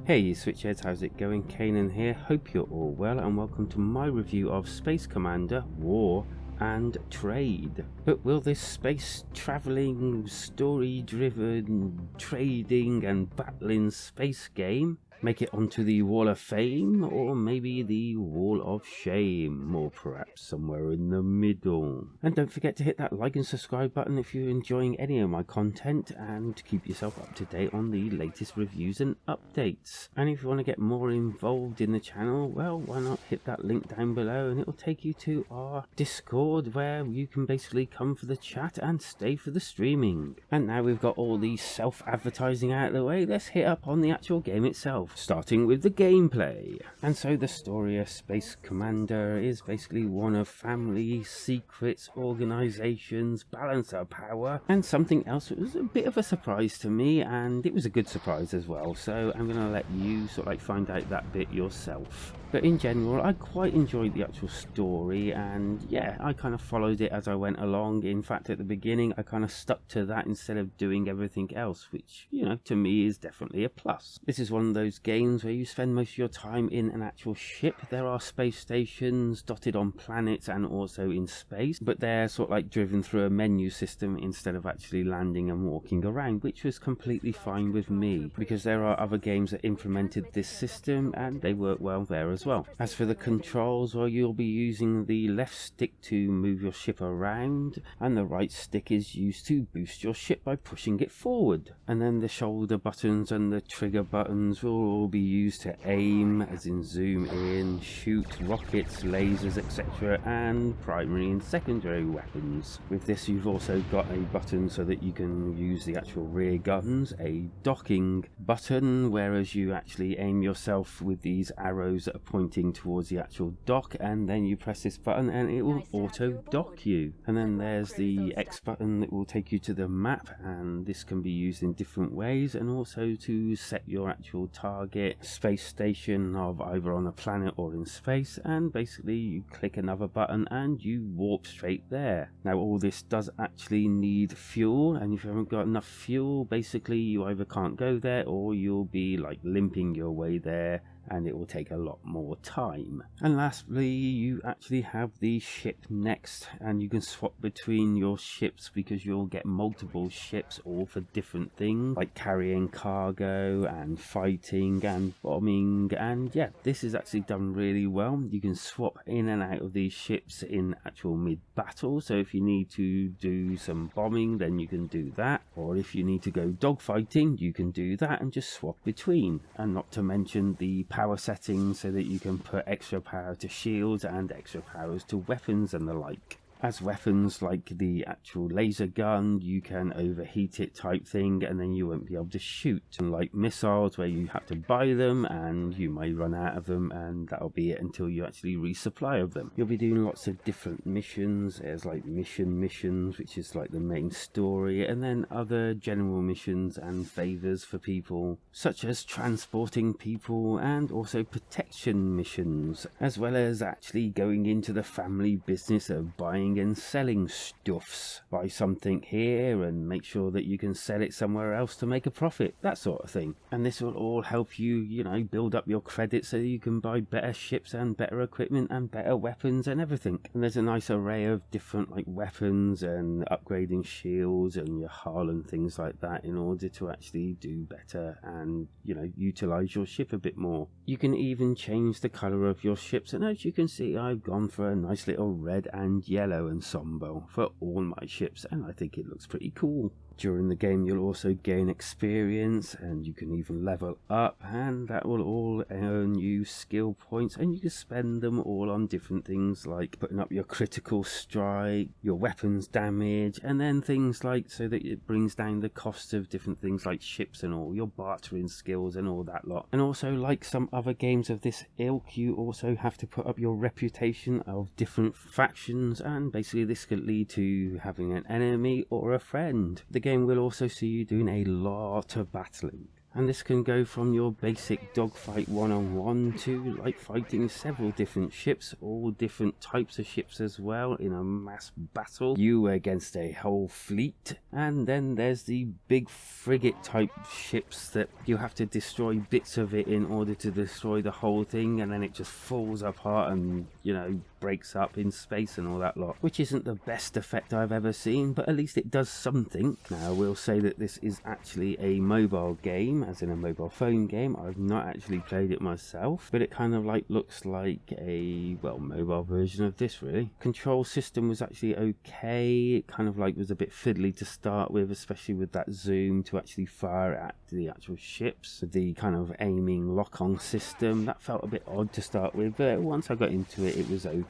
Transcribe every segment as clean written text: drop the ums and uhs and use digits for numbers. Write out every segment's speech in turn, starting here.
Hey Switchheads, how's it going? Kanan here, hope you're all well and welcome to my review of Space Commander War and Trade. But will this space travelling, story driven, trading and battling space game make it onto the Wall of Fame, or maybe the Wall of Shame, or perhaps somewhere in the middle? And don't forget to hit that like and subscribe button if you're enjoying any of my content, and keep yourself up to date on the latest reviews and updates. And if you want to get more involved in the channel, well, why not hit that link down below and it will take you to our Discord, where you can basically come for the chat and stay for the streaming. And now we've got all the self-advertising out of the way, let's hit up on the actual game itself, starting with the gameplay. And so the story of Space Commander is basically one of family, secrets, organizations, balance of power, and something else that was a bit of a surprise to me, and it was a good surprise as well, so I'm going to let you sort of like find out that bit yourself. But in general, I quite enjoyed the actual story, and yeah, I kind of followed it as I went along. In fact, at the beginning, I kind of stuck to that instead of doing everything else, which, you know, to me is definitely a plus. This is one of those games where you spend most of your time in an actual ship. There are space stations dotted on planets and also in space, but they're sort of like driven through a menu system instead of actually landing and walking around, which was completely fine with me, because there are other games that implemented this system and they work well there as well. As for the controls, well, you'll be using the left stick to move your ship around, and the right stick is used to boost your ship by pushing it forward. And then the shoulder buttons and the trigger buttons will all be used to aim, as in zoom in, shoot rockets, lasers, etc., and primary and secondary weapons. With this, you've also got a button so that you can use the actual rear guns, a docking button, whereas you actually aim yourself with these arrows that are pointing towards the actual dock, and then you press this button and it will auto dock you. And then there's the X button that will take you to the map, and this can be used in different ways, and also to set your actual target space station of either on a planet or in space, and basically you click another button and you warp straight there. Now all this does actually need fuel, and if you haven't got enough fuel, basically you either can't go there or you'll be like limping your way there, and it will take a lot more time. And lastly, you actually have the ship next, and you can swap between your ships because you'll get multiple ships all for different things, like carrying cargo and fighting and bombing. And yeah, this is actually done really well. You can swap in and out of these ships in actual mid-battle, so if you need to do some bombing, then you can do that, or if you need to go dogfighting, you can do that and just swap between. And not to mention the power settings, so that you can put extra power to shields and extra powers to weapons and the like. As weapons like the actual laser gun, you can overheat it type thing, and then you won't be able to shoot. And like missiles, where you have to buy them and you may run out of them, and that'll be it until you actually resupply of them. You'll be doing lots of different missions. There's like missions, which is like the main story, and then other general missions and favors for people, such as transporting people, and also protection missions, as well as actually going into the family business of buying and selling stuffs. Buy something here and make sure that you can sell it somewhere else to make a profit, that sort of thing. And this will all help you, you know, build up your credit so you can buy better ships and better equipment and better weapons and everything. And there's a nice array of different like weapons and upgrading shields and your hull and things like that in order to actually do better and, you know, utilize your ship a bit more. You can even change the color of your ships, and as you can see, I've gone for a nice little red and yellow ensemble for all my ships, and I think it looks pretty cool. During the game, you'll also gain experience, and you can even level up, and that will all earn you skill points, and you can spend them all on different things like putting up your critical strike, your weapons damage, and then things like so that it brings down the cost of different things like ships and all, your bartering skills and all that lot. And also, like some other games of this ilk, you also have to put up your reputation of different factions, and basically this could lead to having an enemy or a friend. The game will also see you doing a lot of battling, And this can go from your basic dogfight one-on-one to like fighting several different ships, all different types of ships as well, in a mass battle. You against a whole fleet. And then there's the big frigate type ships that you have to destroy bits of it in order to destroy the whole thing, and then it just falls apart and, you know, breaks up in space and all that lot, which isn't the best effect I've ever seen, but at least it does something. Now I will say that this is actually a mobile game, as in a mobile phone game. I've not actually played it myself, but it kind of like looks like a, well, mobile version of this really. Control system was actually okay. It kind of like was a bit fiddly to start with, especially with that zoom to actually fire at the actual ships. The kind of aiming lock-on system, that felt a bit odd to start with, but once I got into it, it was okay.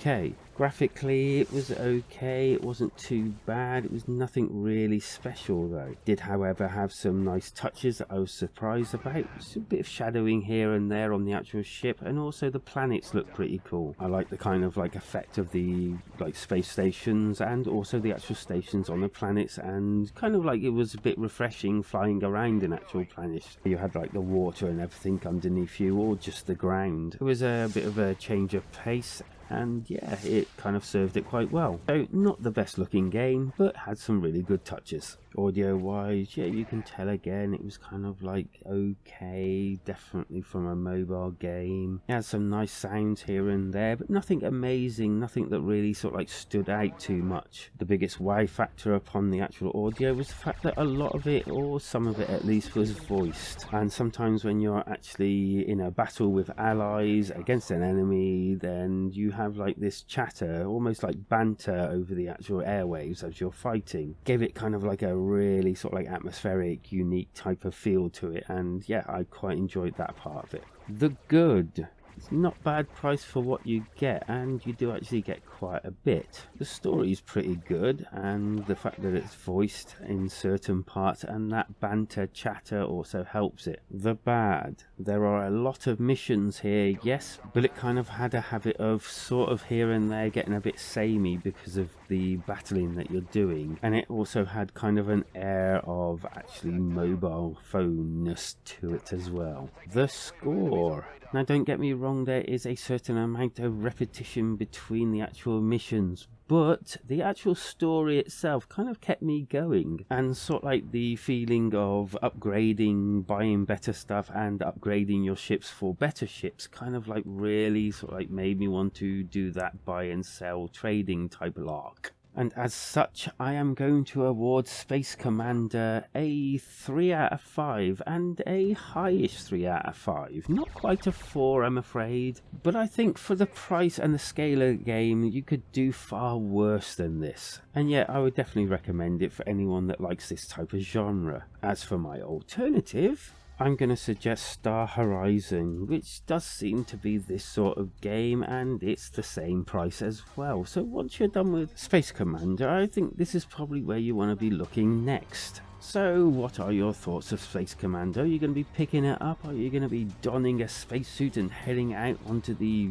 Graphically, it was okay. It wasn't too bad. It was nothing really special though. It did, however, have some nice touches that I was surprised about. Just a bit of shadowing here and there on the actual ship, and also the planets look pretty cool. I like the kind of like effect of the like space stations and also the actual stations on the planets, and kind of like it was a bit refreshing flying around in actual planets. You had like the water and everything underneath you, or just the ground. It was a bit of a change of pace, and yeah, it kind of served it quite well. So not the best looking game, but had some really good touches. Audio wise, yeah, you can tell again it was kind of like okay, definitely from a mobile game. It had some nice sounds here and there, but nothing amazing, nothing that really sort of like stood out too much. The biggest wow factor upon the actual audio was the fact that a lot of it, or some of it at least, was voiced. And sometimes when you're actually in a battle with allies against an enemy, then you have like this chatter, almost like banter over the actual airwaves as you're fighting. Gave it kind of like a really sort of like atmospheric, unique type of feel to it, and yeah, I quite enjoyed that part of it. The good. It's not bad price for what you get, and you do actually get quite a bit. The story is pretty good, and the fact that it's voiced in certain parts and that banter chatter also helps it. The bad. There are a lot of missions here, yes, but it kind of had a habit of sort of here and there getting a bit samey because of the battling that you're doing, and it also had kind of an air of actually mobile phone-ness to it as well. The score. Now don't get me wrong, there is a certain amount of repetition between the actual missions, but the actual story itself kind of kept me going, and sort of like the feeling of upgrading, buying better stuff and upgrading your ships for better ships kind of like really sort of like made me want to do that buy and sell trading type lark. And as such, I am going to award Space Commander a 3 out of 5 and a highish 3 out of 5. Not quite a 4, I'm afraid, but I think for the price and the scale of the game, you could do far worse than this. And yet, I would definitely recommend it for anyone that likes this type of genre. As for my alternative, I'm going to suggest Star Horizon, which does seem to be this sort of game, and it's the same price as well. So once you're done with Space Commander, I think this is probably where you want to be looking next. So what are your thoughts of Space Commander? Are you going to be picking it up? Are you going to be donning a spacesuit and heading out onto the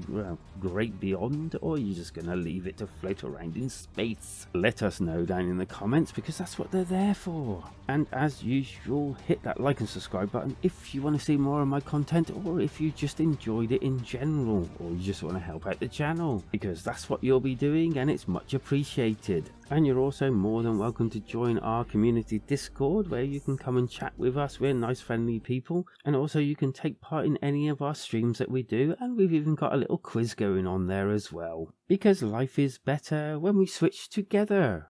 great beyond? Or are you just going to leave it to float around in space? Let us know down in the comments, because that's what they're there for. And as usual, hit that like and subscribe button if you want to see more of my content, or if you just enjoyed it in general, or you just want to help out the channel, because that's what you'll be doing and it's much appreciated. And you're also more than welcome to join our community Discord, where you can come and chat with us. We're nice, friendly people. And also you can take part in any of our streams that we do. And we've even got a little quiz going on there as well. Because life is better when we switch together.